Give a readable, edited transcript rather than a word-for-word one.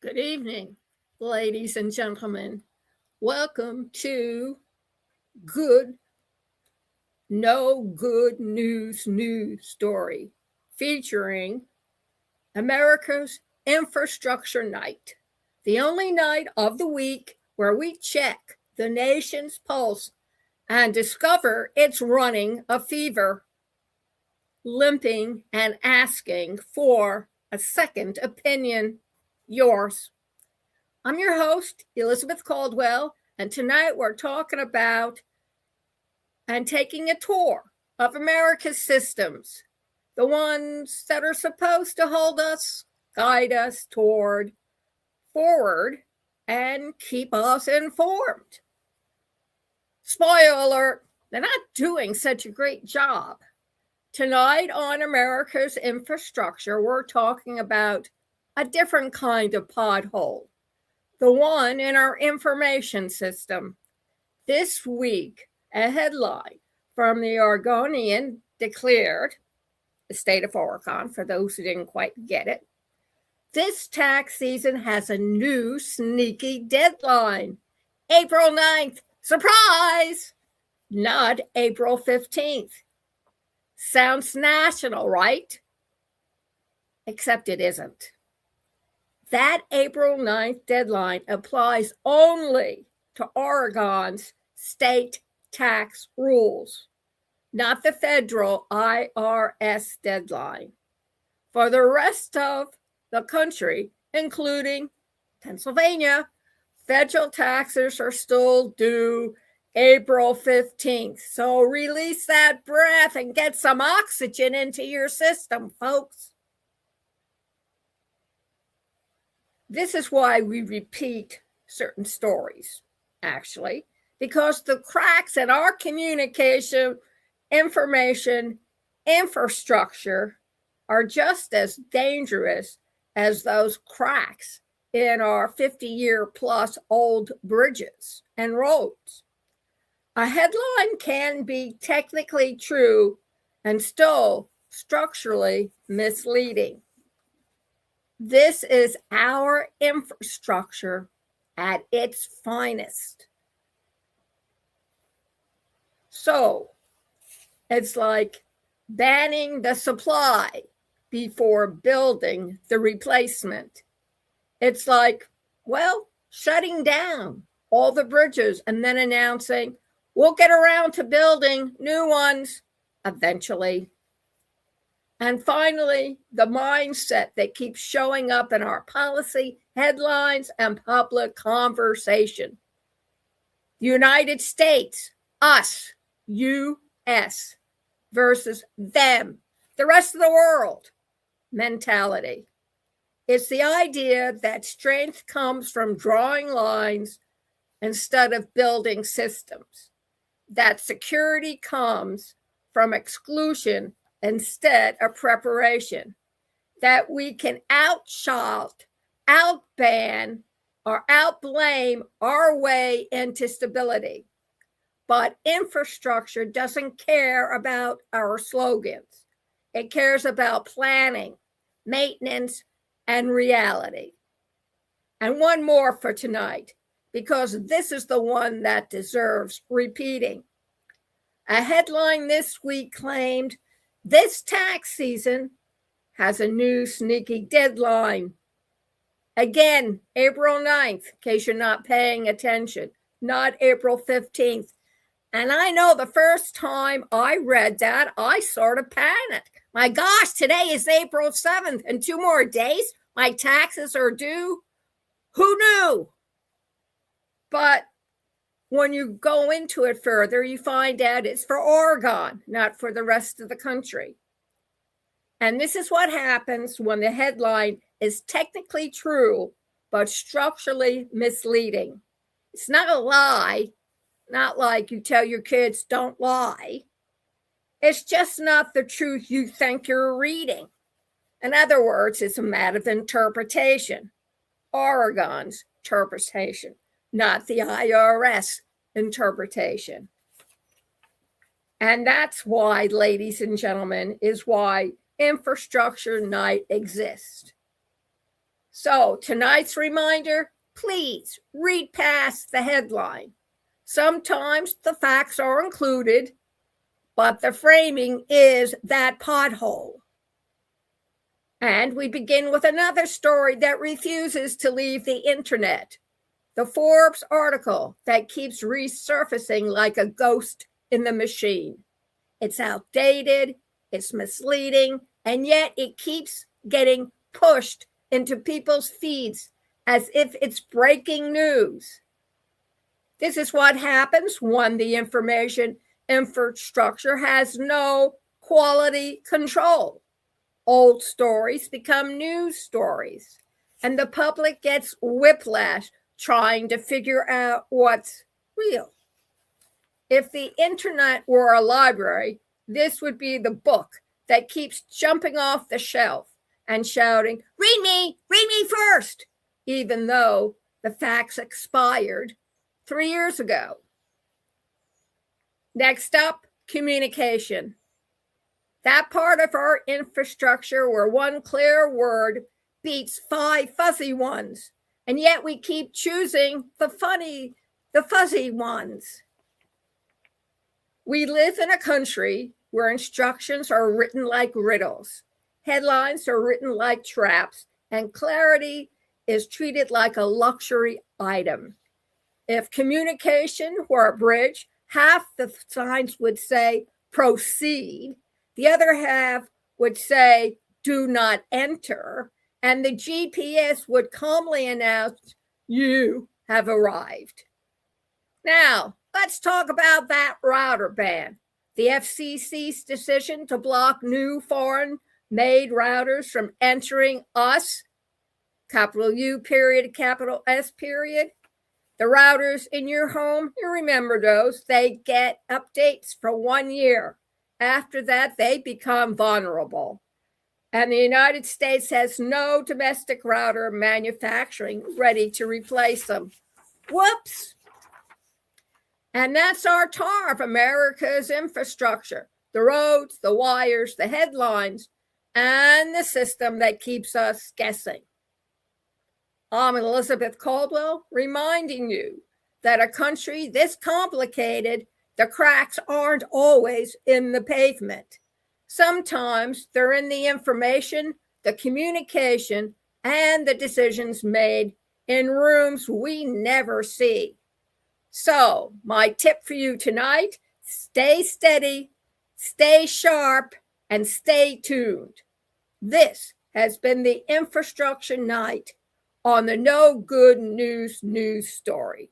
Good evening, ladies and gentlemen. Welcome to Good No Good News Story featuring America's Infrastructure Night, the only night of the week where we check the nation's pulse and discover it's running a fever, limping and asking for a second opinion, yours. I'm your host, Elizabeth Caldwell, and tonight we're talking about and taking a tour of America's systems, the ones that are supposed to hold us, guide us toward forward, and keep us informed. Spoiler alert, they're not doing such a great job. Tonight on America's Infrastructure, we're talking about a different kind of pothole, the one in our information system. This week, a headline from the Oregonian declared, the state of Oregon, for those who didn't quite get it, this tax season has a new sneaky deadline. April 9th, surprise! Not April 15th. Sounds national, right? Except it isn't. That April 9th deadline applies only to Oregon's state tax rules, not the federal IRS deadline. For the rest of the country, including Pennsylvania, federal taxes are still due April 15th. So release that breath and get some oxygen into your system, folks. This is why we repeat certain stories, actually, because the cracks in our communication, information, infrastructure are just as dangerous as those cracks in our 50-year-plus old bridges and roads. A headline can be technically true and still structurally misleading. This is our infrastructure at its finest. So it's like banning the supply before building the replacement. It's like, shutting down all the bridges and then announcing, we'll get around to building new ones eventually. And finally, the mindset that keeps showing up in our policy headlines and public conversation. The United States, us, U.S. versus them, the rest of the world mentality. It's the idea that strength comes from drawing lines instead of building systems, that security comes from exclusion instead of preparation, that we can outshout, outban, or outblame our way into stability. But infrastructure doesn't care about our slogans. It cares about planning, maintenance, and reality. And one more for tonight, because this is the one that deserves repeating. A headline this week claimed, this tax season has a new sneaky deadline. Again, April 9th, in case you're not paying attention, not April 15th. And I know the first time I read that, I sort of panicked. My gosh, today is April 7th, and 2 more days, my taxes are due. Who knew? But when you go into it further, you find out it's for Oregon, not for the rest of the country. And this is what happens when the headline is technically true, but structurally misleading. It's not a lie, not like you tell your kids don't lie. It's just not the truth you think you're reading. In other words, it's a matter of interpretation. Oregon's interpretation, not the IRS interpretation. And that's why, ladies and gentlemen, is why Infrastructure Night exists. So tonight's reminder, please read past the headline. Sometimes the facts are included, but the framing is that pothole. And we begin with another story that refuses to leave the internet. The Forbes article that keeps resurfacing like a ghost in the machine. It's outdated, it's misleading, and yet it keeps getting pushed into people's feeds as if it's breaking news. This is what happens when the information infrastructure has no quality control. Old stories become news stories, and the public gets whiplash trying to figure out what's real. If the internet were a library, this would be the book that keeps jumping off the shelf and shouting, read me first, even though the facts expired 3 years ago. Next up, communication. That part of our infrastructure where one clear word beats 5 fuzzy ones, and yet we keep choosing the fuzzy ones. We live in a country where instructions are written like riddles, headlines are written like traps, and clarity is treated like a luxury item. If communication were a bridge, half the signs would say proceed, the other half would say do not enter, and the GPS would calmly announce you have arrived. Now, let's talk about that router ban. The FCC's decision to block new foreign-made routers from entering us, capital U period, capital S period. The routers in your home, you remember those, they get updates for 1 year. After that, they become vulnerable. And the United States has no domestic router manufacturing ready to replace them. Whoops! And that's our tar of America's infrastructure. The roads, the wires, the headlines, and the system that keeps us guessing. I'm Elizabeth Caldwell, reminding you that a country this complicated, the cracks aren't always in the pavement. Sometimes they're in the information, the communication, and the decisions made in rooms we never see. So, my tip for you tonight, stay steady, stay sharp, and stay tuned. This has been the Infrastructure Night on the No Good News Story.